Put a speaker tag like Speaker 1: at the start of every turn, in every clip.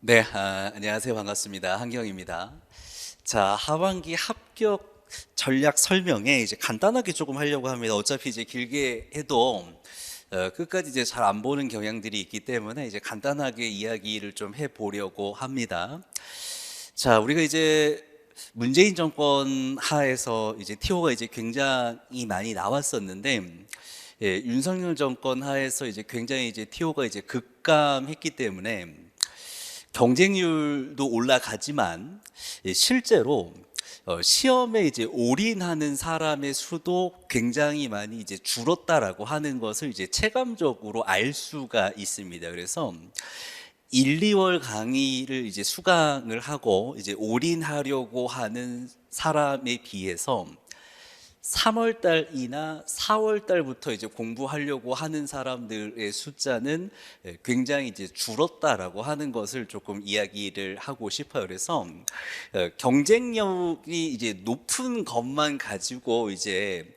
Speaker 1: 네, 안녕하세요. 반갑습니다. 한경입니다. 자, 하반기 합격 전략 설명에 이제 간단하게 조금 하려고 합니다. 어차피 이제 길게 해도 끝까지 이제 잘 안 보는 경향들이 있기 때문에 이제 간단하게 이야기를 좀 해보려고 합니다. 자, 우리가 이제 문재인 정권 하에서 이제 티오가 이제 굉장히 많이 나왔었는데, 윤석열 정권 하에서 이제 굉장히 이제 티오가 이제 급감했기 때문에 경쟁률도 올라가지만 실제로 시험에 이제 올인하는 사람의 수도 굉장히 많이 이제 줄었다라고 하는 것을 이제 체감적으로 알 수가 있습니다. 그래서 1, 2월 강의를 이제 수강을 하고 이제 올인하려고 하는 사람에 비해서 3월 달이나 4월 달부터 이제 공부하려고 하는 사람들의 숫자는 굉장히 이제 줄었다라고 하는 것을 조금 이야기를 하고 싶어요. 그래서 경쟁력이 이제 높은 것만 가지고 이제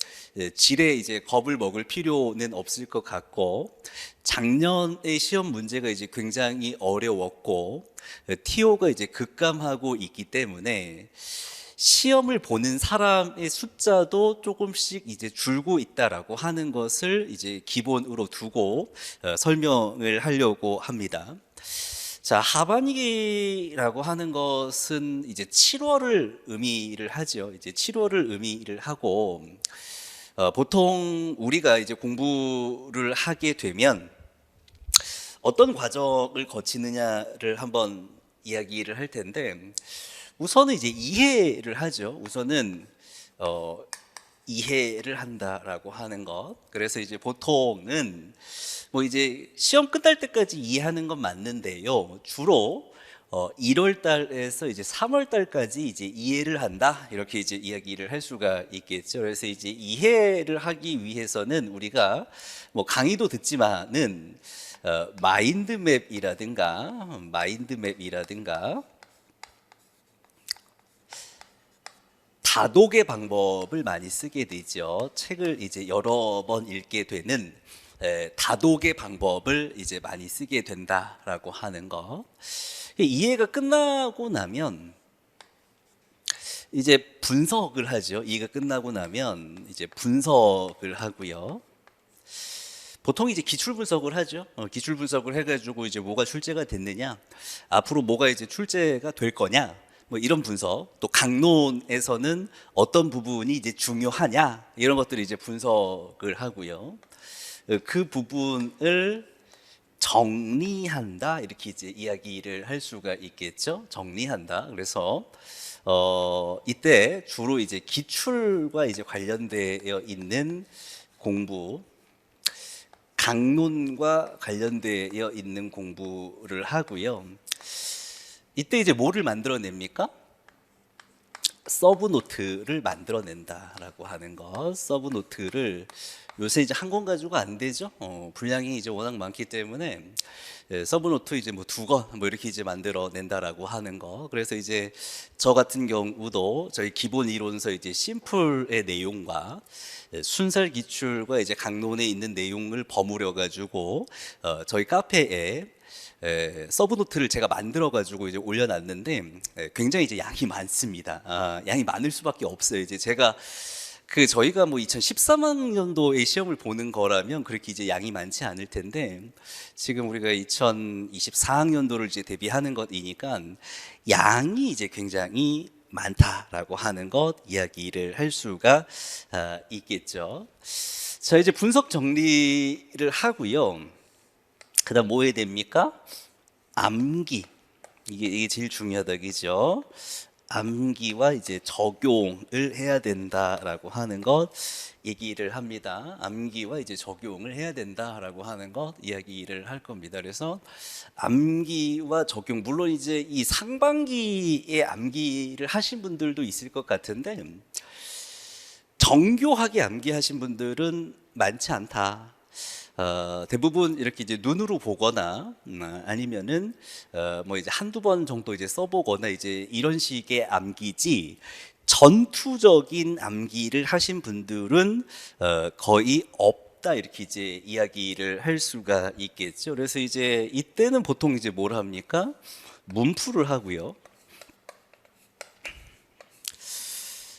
Speaker 1: 질에 이제 겁을 먹을 필요는 없을 것 같고, 작년의 시험 문제가 이제 굉장히 어려웠고 TO가 이제 급감하고 있기 때문에 시험을 보는 사람의 숫자도 조금씩 이제 줄고 있다라고 하는 것을 이제 기본으로 두고 설명을 하려고 합니다. 자, 하반기라고 하는 것은 이제 7월을 의미를 하죠. 이제 7월을 의미를 하고, 보통 우리가 이제 공부를 하게 되면 어떤 과정을 거치느냐를 한번 이야기를 할 텐데, 우선은 이제 이해를 하죠. 우선은 이해를 한다라고 하는 것. 그래서 이제 보통은 뭐 이제 시험 끝날 때까지 이해하는 건 맞는데요. 주로 1월 달에서 이제 3월 달까지 이제 이해를 한다. 이렇게 이제 이야기를 할 수가 있겠죠. 그래서 이제 이해를 하기 위해서는 우리가 뭐 강의도 듣지만은 마인드맵이라든가 다독의 방법을 많이 쓰게 되죠. 책을 이제 여러 번 읽게 되는 다독의 방법을 이제 많이 쓰게 된다라고 하는 거. 이해가 끝나고 나면 이제 분석을 하죠. 이해가 끝나고 나면 이제 분석을 하고요. 보통 이제 기출 분석을 하죠. 기출 분석을 해가지고 이제 뭐가 출제가 됐느냐, 앞으로 뭐가 이제 출제가 될 거냐, 뭐 이런 분석, 또 강론에서는 어떤 부분이 이제 중요하냐, 이런 것들을 이제 분석을 하고요. 그 부분을 정리한다, 이렇게 이제 이야기를 할 수가 있겠죠. 정리한다. 그래서 이때 주로 이제 기출과 이제 관련되어 있는 공부, 강론과 관련되어 있는 공부를 하고요. 이때 이제 뭐를 만들어냅니까? 서브노트를 만들어낸다라고 하는 것. 서브노트를 요새 이제 한 권 가지고 안 되죠. 분량이 이제 워낙 많기 때문에 서브노트 이제 뭐 2권 뭐 이렇게 이제 만들어낸다라고 하는 거. 그래서 이제 저 같은 경우도 저희 기본 이론서 이제 심플의 내용과 순살 기출과 이제 강론에 있는 내용을 버무려 가지고 저희 카페에 서브노트를 제가 만들어 가지고 이제 올려놨는데 굉장히 이제 양이 많습니다. 양이 많을 수밖에 없어요. 이제 제가 저희가 뭐 2013학년도에 시험을 보는 거라면 그렇게 이제 양이 많지 않을 텐데, 지금 우리가 2024학년도를 이제 대비하는 것이니까 양이 이제 굉장히 많다라고 하는 것 이야기를 할 수가 있겠죠. 자, 이제 분석 정리를 하고요. 그다음 뭐 해야 됩니까? 암기. 이게 제일 중요하다, 그죠? 암기와 이제 적용을 해야 된다라고 하는 것 얘기를 합니다. 암기와 이제 적용을 해야 된다라고 하는 것 이야기를 할 겁니다. 그래서 암기와 적용, 물론 이제 이 상반기에 암기를 하신 분들도 있을 것 같은데 정교하게 암기하신 분들은 많지 않다. 대부분 이렇게 이제 눈으로 보거나 아니면은 뭐 이제 한두 번 정도 이제 써보거나 이제 이런 식의 암기지, 전투적인 암기를 하신 분들은 거의 없다 이렇게 이제 이야기를 할 수가 있겠죠. 그래서 이제 이때는 보통 이제 뭘 합니까? 문풀을 하고요.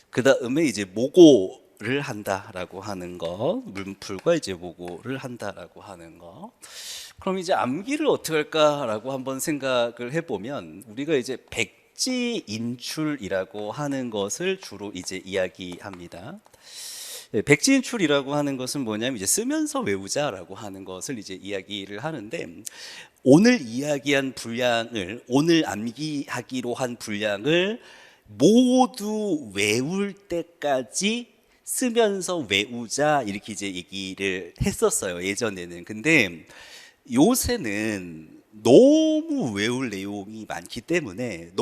Speaker 1: 그 다음에 이제 모고를 한다라고 하는 거, 문풀과 이제 모고를 한다라고 하는 거. 그럼 이제 암기를 어떻게 할까라고 한번 생각을 해보면 우리가 이제 백지인출이라고 하는 것을 주로 이제 이야기합니다. 백지인출이라고 하는 것은 뭐냐면 이제 쓰면서 외우자라고 하는 것을 이제 이야기를 하는데 오늘 이야기한 분량을 오늘 암기하기로 한 분량을 모두 외울 때까지 쓰면서 외우자 이렇게 이제 얘기를 했었어요 예전에는. 근데 요새는 너무 외울 내용이 많기 때문에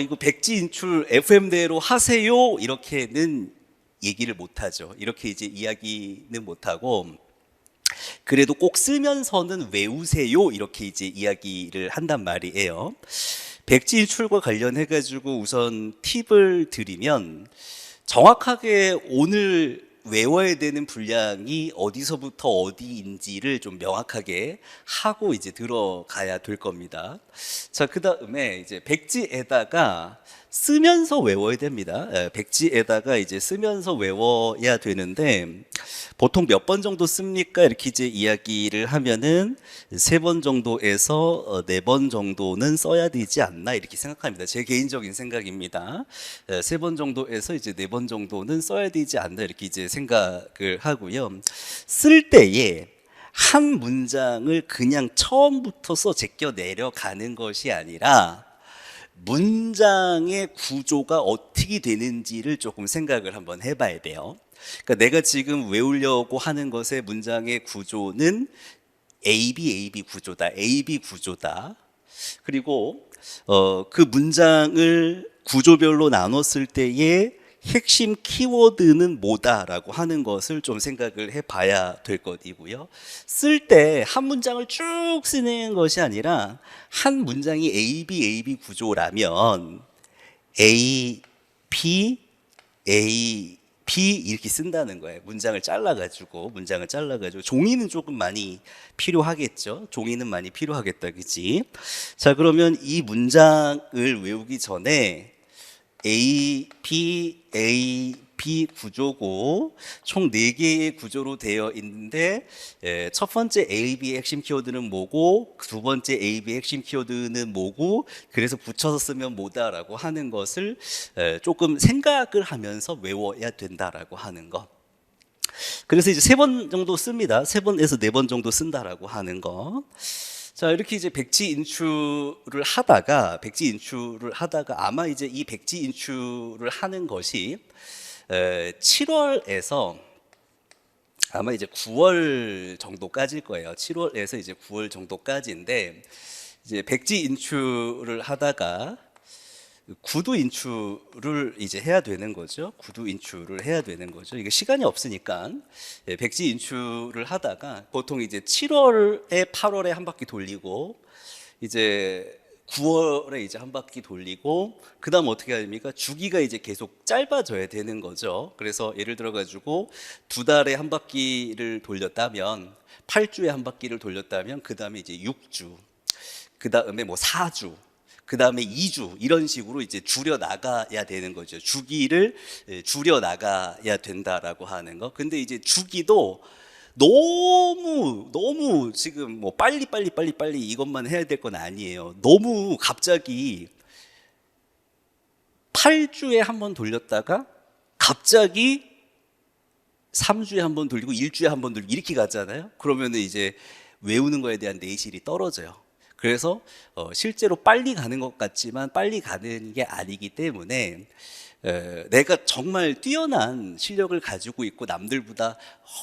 Speaker 1: 이거 백지인출 FM대로 하세요 이렇게는 얘기를 못하죠. 이렇게 이제 이야기는 못하고 그래도 꼭 쓰면서는 외우세요 이렇게 이제 이야기를 한단 말이에요. 백지인출과 관련해 가지고 우선 팁을 드리면 정확하게 오늘 외워야 되는 분량이 어디서부터 어디인지를 좀 명확하게 하고 이제 들어가야 될 겁니다. 자, 그 다음에 이제 백지에다가 쓰면서 외워야 됩니다. 백지에다가 이제 쓰면서 외워야 되는데 보통 몇 번 정도 씁니까? 이렇게 이제 이야기를 하면은 3번 정도에서 4번 정도는 써야 되지 않나 이렇게 생각합니다. 제 개인적인 생각입니다. 3번 정도에서 이제 4번 정도는 써야 되지 않나 이렇게 이제 생각을 하고요. 쓸 때에 한 문장을 그냥 처음부터 써 제껴 내려가는 것이 아니라 문장의 구조가 어떻게 되는지를 조금 생각을 한번 해봐야 돼요. 그러니까 내가 지금 외우려고 하는 것의 문장의 구조는 AB 구조다. AB 구조다. 그리고 그 문장을 구조별로 나눴을 때의 핵심 키워드는 뭐다라고 하는 것을 좀 생각을 해봐야 될 것이고요. 쓸 때 한 문장을 쭉 쓰는 것이 아니라 한 문장이 AB 구조라면 A, P, A, B 이렇게 쓴다는 거예요. 문장을 잘라가지고 종이는 조금 많이 필요하겠죠. 종이는 많이 필요하겠다, 그치? 자, 그러면 이 문장을 외우기 전에 A, B 구조고 총 4개의 구조로 되어 있는데 첫 번째 A, B의 핵심 키워드는 뭐고 두 번째 A, B의 핵심 키워드는 뭐고 그래서 붙여서 쓰면 뭐다라고 하는 것을 조금 생각을 하면서 외워야 된다라고 하는 것. 그래서 이제 3번 정도 씁니다. 3번에서 4번 정도 쓴다라고 하는 거. 자, 이렇게 이제 백지인출을 하다가 아마 이제 이 백지인출을 하는 것이 7월에서 아마 이제 9월 정도까지일 거예요. 7월에서 이제 9월 정도까지인데 이제 백지인출을 하다가 구두 인출을 이제 해야 되는 거죠. 이게 시간이 없으니까 백지 인출을 하다가 보통 이제 7월에 8월에 한 바퀴 돌리고 이제 9월에 이제 한 바퀴 돌리고 그다음 어떻게 해야 됩니까? 주기가 이제 계속 짧아져야 되는 거죠. 그래서 예를 들어 가지고 2달에 한 바퀴를 돌렸다면 8주에 한 바퀴를 돌렸다면 그다음에 이제 6주, 그다음에 뭐 4주, 그 다음에 2주 이런 식으로 이제 줄여 나가야 되는 거죠. 주기를 줄여 나가야 된다라고 하는 거. 근데 이제 주기도 너무 지금 뭐 빨리 이것만 해야 될 건 아니에요. 너무 갑자기 8주에 한 번 돌렸다가 갑자기 3주에 한 번 돌리고 1주에 한 번 돌리고 이렇게 가잖아요. 그러면은 이제 외우는 거에 대한 내실이 떨어져요. 그래서 실제로 빨리 가는 것 같지만 빨리 가는 게 아니기 때문에 내가 정말 뛰어난 실력을 가지고 있고 남들보다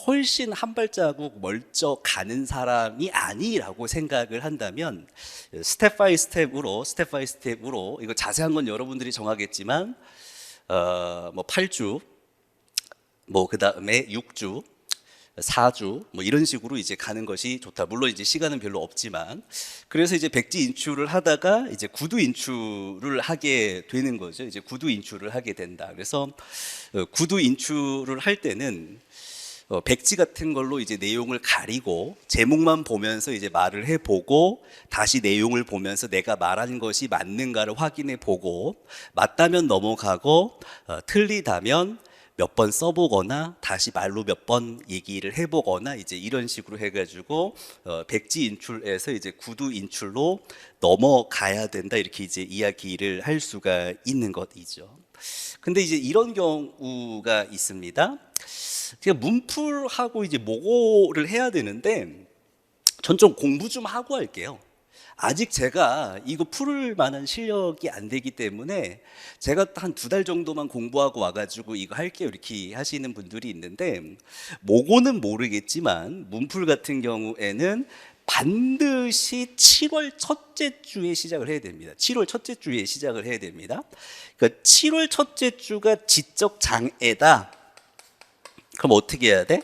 Speaker 1: 훨씬 한 발자국 멀쩡 가는 사람이 아니라고 생각을 한다면 스텝 바이 스텝으로 이거 자세한 건 여러분들이 정하겠지만 뭐 8주 뭐 그다음에 6주 4주 뭐 이런 식으로 이제 가는 것이 좋다. 물론 이제 시간은 별로 없지만, 그래서 이제 백지 인출을 하다가 이제 구두 인출을 하게 되는 거죠. 이제 구두 인출을 하게 된다. 그래서 구두 인출을 할 때는 백지 같은 걸로 이제 내용을 가리고 제목만 보면서 이제 말을 해보고, 다시 내용을 보면서 내가 말한 것이 맞는가를 확인해 보고, 맞다면 넘어가고 틀리다면 몇 번 써보거나 다시 말로 몇 번 얘기를 해보거나, 이제 이런 식으로 해가지고 백지 인출에서 이제 구두 인출로 넘어가야 된다, 이렇게 이제 이야기를 할 수가 있는 것이죠. 근데 이제 이런 경우가 있습니다. 제가 문풀하고 이제 모고를 해야 되는데, 전 좀 공부 좀 하고 할게요. 아직 제가 이거 풀을 만한 실력이 안 되기 때문에 제가 한 2달 정도만 공부하고 와가지고 이거 할게요, 이렇게 하시는 분들이 있는데, 모고는 모르겠지만 문풀 같은 경우에는 반드시 7월 첫째 주에 시작을 해야 됩니다. 7월 첫째 주에 시작을 해야 됩니다. 그러니까 7월 첫째 주가 지적 장애다. 그럼 어떻게 해야 돼?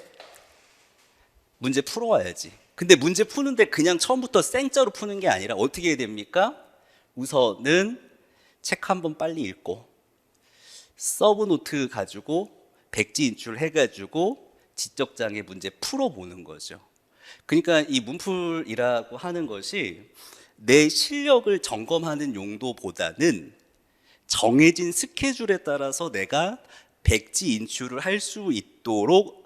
Speaker 1: 문제 풀어와야지. 근데 문제 푸는데 그냥 처음부터 생짜로 푸는 게 아니라 어떻게 해야 됩니까? 우선은 책 한번 빨리 읽고, 서브노트 가지고 백지 인출 해가지고 지적장애 문제 풀어보는 거죠. 그러니까 이 문풀이라고 하는 것이 내 실력을 점검하는 용도보다는 정해진 스케줄에 따라서 내가 백지 인출을 할 수 있도록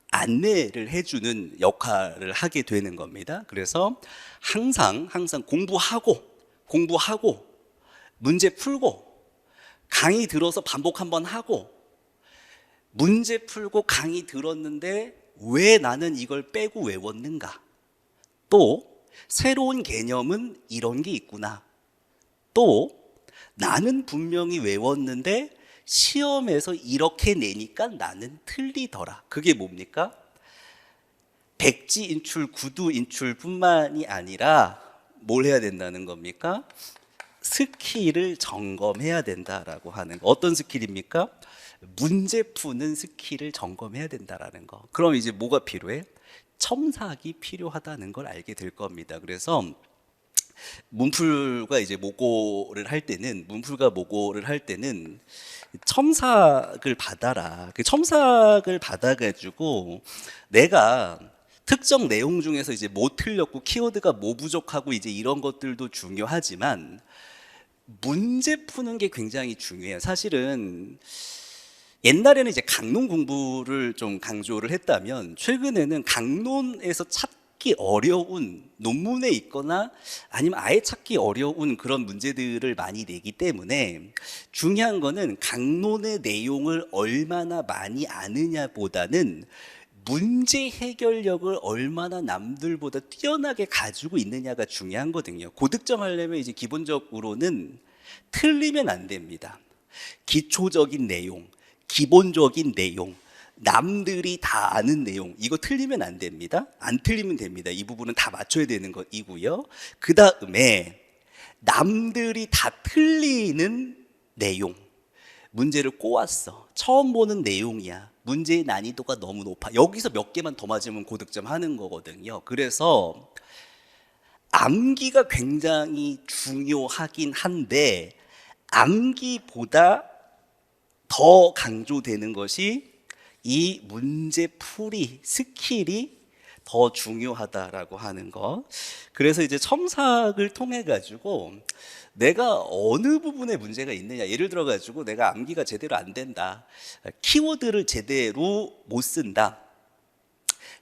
Speaker 1: 안내를 해주는 역할을 하게 되는 겁니다. 그래서 항상 공부하고 문제 풀고, 강의 들어서 반복 한번 하고, 문제 풀고 강의 들었는데 왜 나는 이걸 빼고 외웠는가, 또 새로운 개념은 이런 게 있구나, 또 나는 분명히 외웠는데 시험에서 이렇게 내니까 나는 틀리더라. 그게 뭡니까? 백지 인출, 구두 인출뿐만이 아니라 뭘 해야 된다는 겁니까? 스킬을 점검해야 된다라고 하는 거. 어떤 스킬입니까? 문제 푸는 스킬을 점검해야 된다라는 거. 그럼 이제 뭐가 필요해? 첨삭이 필요하다는 걸 알게 될 겁니다. 그래서 문풀과 이제 모고를 할 때는, 문풀과 모고를 할 때는 첨삭을 받아라. 그 첨삭을 받아가지고 내가 특정 내용 중에서 이제 뭐 틀렸고 키워드가 뭐 부족하고 이제 이런 것들도 중요하지만, 문제 푸는 게 굉장히 중요해요. 사실은 옛날에는 이제 강론 공부를 좀 강조를 했다면, 최근에는 강론에서 찾기 어려운 논문에 있거나 아니면 아예 찾기 어려운 그런 문제들을 많이 내기 때문에, 중요한 거는 강론의 내용을 얼마나 많이 아느냐보다는 문제 해결력을 얼마나 남들보다 뛰어나게 가지고 있느냐가 중요한 거거든요. 고득점 하려면 이제 기본적으로는 틀리면 안 됩니다. 기초적인 내용, 기본적인 내용, 남들이 다 아는 내용, 이거 틀리면 안 됩니다. 안 틀리면 됩니다. 이 부분은 다 맞춰야 되는 것이고요. 그 다음에 남들이 다 틀리는 내용, 문제를 꼬았어. 처음 보는 내용이야. 문제의 난이도가 너무 높아. 여기서 몇 개만 더 맞으면 고득점 하는 거거든요. 그래서 암기가 굉장히 중요하긴 한데, 암기보다 더 강조되는 것이 이 문제풀이 스킬이 더 중요하다라고 하는 거. 그래서 이제 첨삭을 통해 가지고 내가 어느 부분에 문제가 있느냐, 예를 들어 가지고 내가 암기가 제대로 안 된다, 키워드를 제대로 못 쓴다,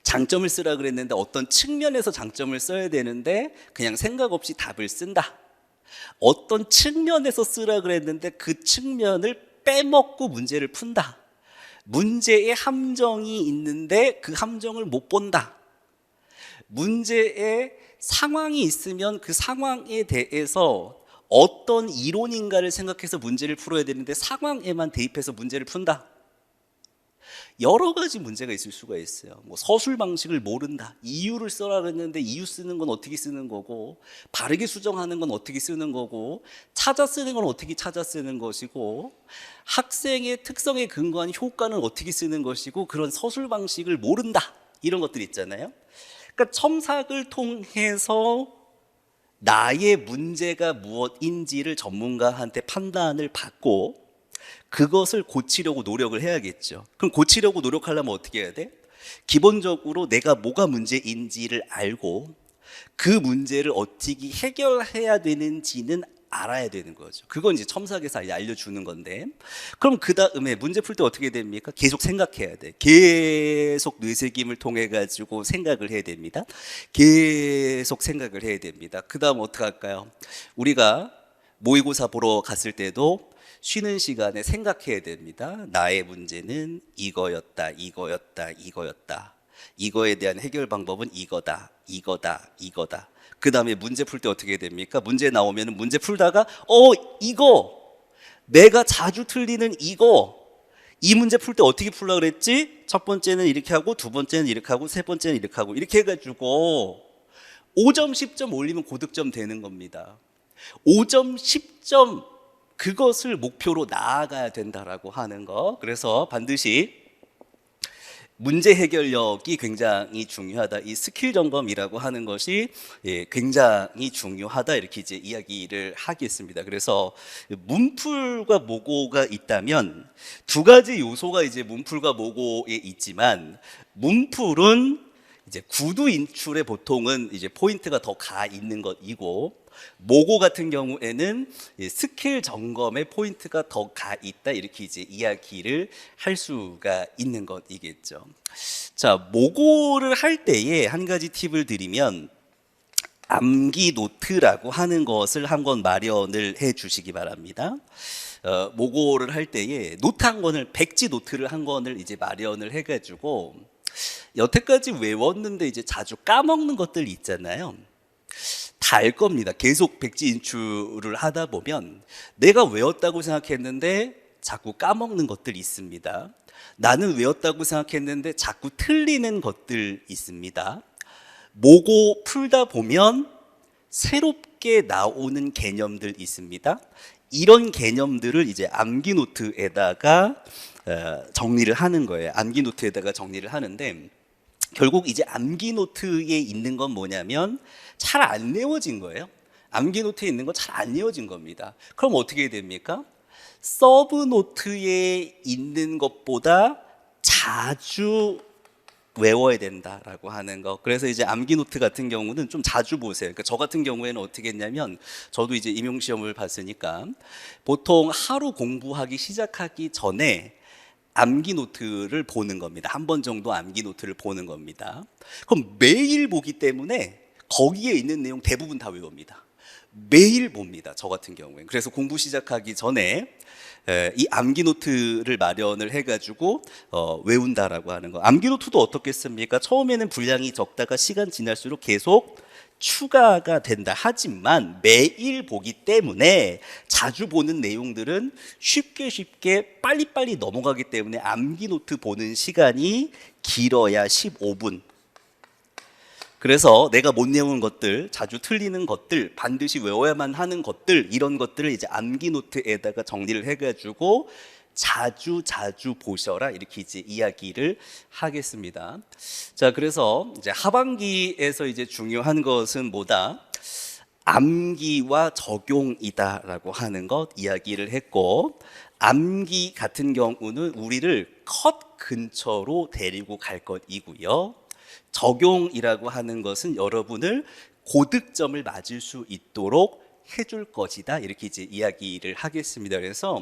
Speaker 1: 장점을 쓰라 그랬는데 어떤 측면에서 장점을 써야 되는데 그냥 생각 없이 답을 쓴다, 어떤 측면에서 쓰라 그랬는데 그 측면을 빼먹고 문제를 푼다, 문제에 함정이 있는데 그 함정을 못 본다, 문제에 상황이 있으면 그 상황에 대해서 어떤 이론인가를 생각해서 문제를 풀어야 되는데 상황에만 대입해서 문제를 푼다. 여러 가지 문제가 있을 수가 있어요. 뭐 서술 방식을 모른다, 이유를 써라 그랬는데 이유 쓰는 건 어떻게 쓰는 거고, 바르게 수정하는 건 어떻게 쓰는 거고, 찾아 쓰는 건 어떻게 찾아 쓰는 것이고, 학생의 특성에 근거한 효과는 어떻게 쓰는 것이고, 그런 서술 방식을 모른다. 이런 것들 있잖아요. 그러니까 첨삭을 통해서 나의 문제가 무엇인지를 전문가한테 판단을 받고 그것을 고치려고 노력을 해야겠죠. 그럼 고치려고 노력하려면 어떻게 해야 돼? 기본적으로 내가 뭐가 문제인지를 알고 그 문제를 어떻게 해결해야 되는지는 알아야 되는 거죠. 그건 이제 첨삭에서 알려주는 건데, 그럼 그 다음에 문제 풀 때 어떻게 됩니까? 계속 생각해야 돼. 계속 뇌새김을 통해 가지고 생각을 해야 됩니다. 계속 생각을 해야 됩니다. 그 다음 어떻게 할까요? 우리가 모의고사 보러 갔을 때도 쉬는 시간에 생각해야 됩니다. 나의 문제는 이거였다, 이거였다, 이거였다. 이거에 대한 해결 방법은 이거다, 이거다, 이거다. 그 다음에 문제 풀 때 어떻게 됩니까? 문제 나오면 문제 풀다가 이거 내가 자주 틀리는 이 문제 풀 때 어떻게 풀라 그랬지? 첫 번째는 이렇게 하고 두 번째는 이렇게 하고 세 번째는 이렇게 하고 이렇게 해가지고 5점 10점 올리면 고득점 되는 겁니다. 5점 10점 그것을 목표로 나아가야 된다라고 하는 거. 그래서 반드시 문제 해결력이 굉장히 중요하다. 이 스킬 점검이라고 하는 것이 굉장히 중요하다. 이렇게 이제 이야기를 하겠습니다. 그래서 문풀과 모고가 있다면 두 가지 요소가 이제 문풀과 모고에 있지만, 문풀은 이제 구두 인출에 보통은 이제 포인트가 더 가 있는 것이고, 모고 같은 경우에는 스킬 점검에 포인트가 더 가 있다. 이렇게 이제 이야기를 할 수가 있는 것이겠죠. 자, 모고를 할 때에 한 가지 팁을 드리면, 암기 노트라고 하는 것을 한권 마련을 해 주시기 바랍니다. 모고를 할 때에 노트 한 권을, 백지 노트를 한 권을 이제 마련을 해가지고 여태까지 외웠는데 이제 자주 까먹는 것들 있잖아요. 다 알 겁니다. 계속 백지 인출을 하다 보면 내가 외웠다고 생각했는데 자꾸 까먹는 것들이 있습니다. 나는 외웠다고 생각했는데 자꾸 틀리는 것들 있습니다. 모고 풀다 보면 새롭게 나오는 개념들 있습니다. 이런 개념들을 이제 암기 노트에다가 정리를 하는 거예요. 암기 노트에다가 정리를 하는데, 결국 이제 암기 노트에 있는 건 뭐냐면 잘 안 외워진 거예요. 암기 노트에 있는 건 잘 안 외워진 겁니다. 그럼 어떻게 됩니까? 서브 노트에 있는 것보다 자주 외워야 된다라고 하는 거. 그래서 이제 암기 노트 같은 경우는 좀 자주 보세요. 그러니까 저 같은 경우에는 어떻게 했냐면, 저도 이제 임용 시험을 봤으니까 보통 하루 공부하기 시작하기 전에 암기 노트를 보는 겁니다. 한 번 정도 암기 노트를 보는 겁니다. 그럼 매일 보기 때문에 거기에 있는 내용 대부분 다 외웁니다. 매일 봅니다. 저 같은 경우에는. 그래서 공부 시작하기 전에 이 암기 노트를 마련을 해가지고 외운다라고 하는 거. 암기 노트도 어떻겠습니까? 처음에는 분량이 적다가 시간 지날수록 계속 추가가 된다. 하지만 매일 보기 때문에 자주 보는 내용들은 쉽게 빨리빨리 넘어가기 때문에 암기 노트 보는 시간이 길어야 15분. 그래서 내가 못 외우는 것들, 자주 틀리는 것들, 반드시 외워야만 하는 것들, 이런 것들을 이제 암기 노트에다가 정리를 해가지고 자주 보셔라. 이렇게 이제 이야기를 하겠습니다. 자, 그래서 이제 하반기에서 이제 중요한 것은 뭐다? 암기와 적용이다라고 하는 것 이야기를 했고, 암기 같은 경우는 우리를 컷 근처로 데리고 갈 것이고요. 적용이라고 하는 것은 여러분을 고득점을 맞을 수 있도록 해줄 것이다. 이렇게 이제 이야기를 하겠습니다. 그래서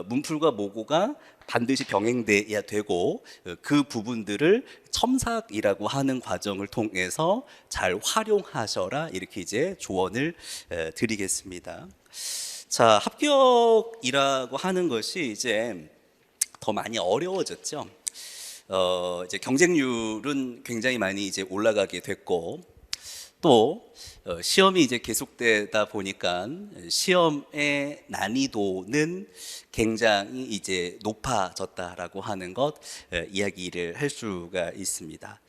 Speaker 1: 문풀과 모고가 반드시 병행돼야 되고, 그 부분들을 첨삭이라고 하는 과정을 통해서 잘 활용하셔라. 이렇게 이제 조언을 드리겠습니다. 자, 합격이라고 하는 것이 이제 더 많이 어려워졌죠. 이제 경쟁률은 굉장히 많이 이제 올라가게 됐고, 또 시험이 이제 계속되다 보니까 시험의 난이도는 굉장히 이제 높아졌다라고 하는 것 이야기를 할 수가 있습니다.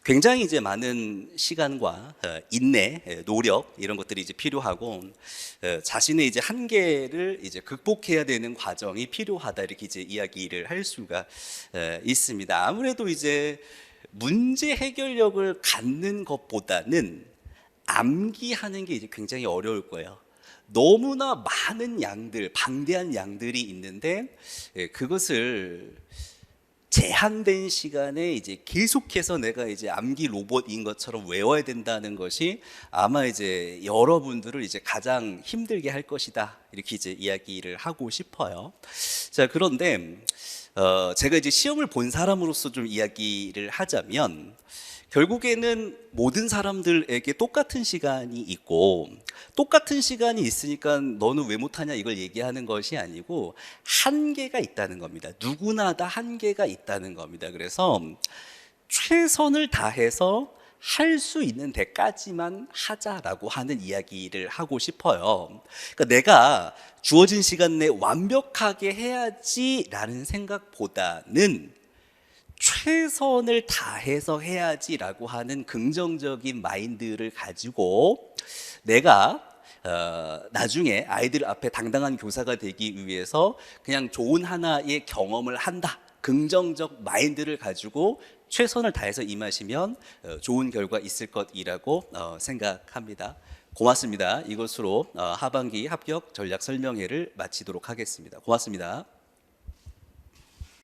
Speaker 1: 굉장히 이제 많은 시간과 인내, 노력 이런 것들이 이제 필요하고, 자신의 이제 한계를 이제 극복해야 되는 과정이 필요하다. 이렇게 이제 이야기를 할 수가 있습니다. 아무래도 이제 문제 해결력을 갖는 것보다는 암기하는 게 이제 굉장히 어려울 거예요. 너무나 많은 양들, 방대한 양들이 있는데 그것을 제한된 시간에 이제 계속해서 내가 이제 암기 로봇인 것처럼 외워야 된다는 것이 아마 이제 여러분들을 이제 가장 힘들게 할 것이다. 이렇게 이제 이야기를 하고 싶어요. 자, 그런데 제가 이제 시험을 본 사람으로서 좀 이야기를 하자면 결국에는 모든 사람들에게 똑같은 시간이 있고 똑같은 시간이 있으니까 너는 왜 못하냐 이걸 얘기하는 것이 아니고 한계가 있다는 겁니다. 누구나 다 한계가 있다는 겁니다. 그래서 최선을 다해서 할 수 있는 데까지만 하자라고 하는 이야기를 하고 싶어요. 그러니까 내가 주어진 시간 내에 완벽하게 해야지라는 생각보다는 최선을 다해서 해야지라고 하는 긍정적인 마인드를 가지고 내가 나중에 아이들 앞에 당당한 교사가 되기 위해서 그냥 좋은 하나의 경험을 한다. 긍정적 마인드를 가지고 최선을 다해서 임하시면 좋은 결과 있을 것이라고 생각합니다. 고맙습니다. 이것으로 하반기 합격 전략 설명회를 마치도록 하겠습니다. 고맙습니다.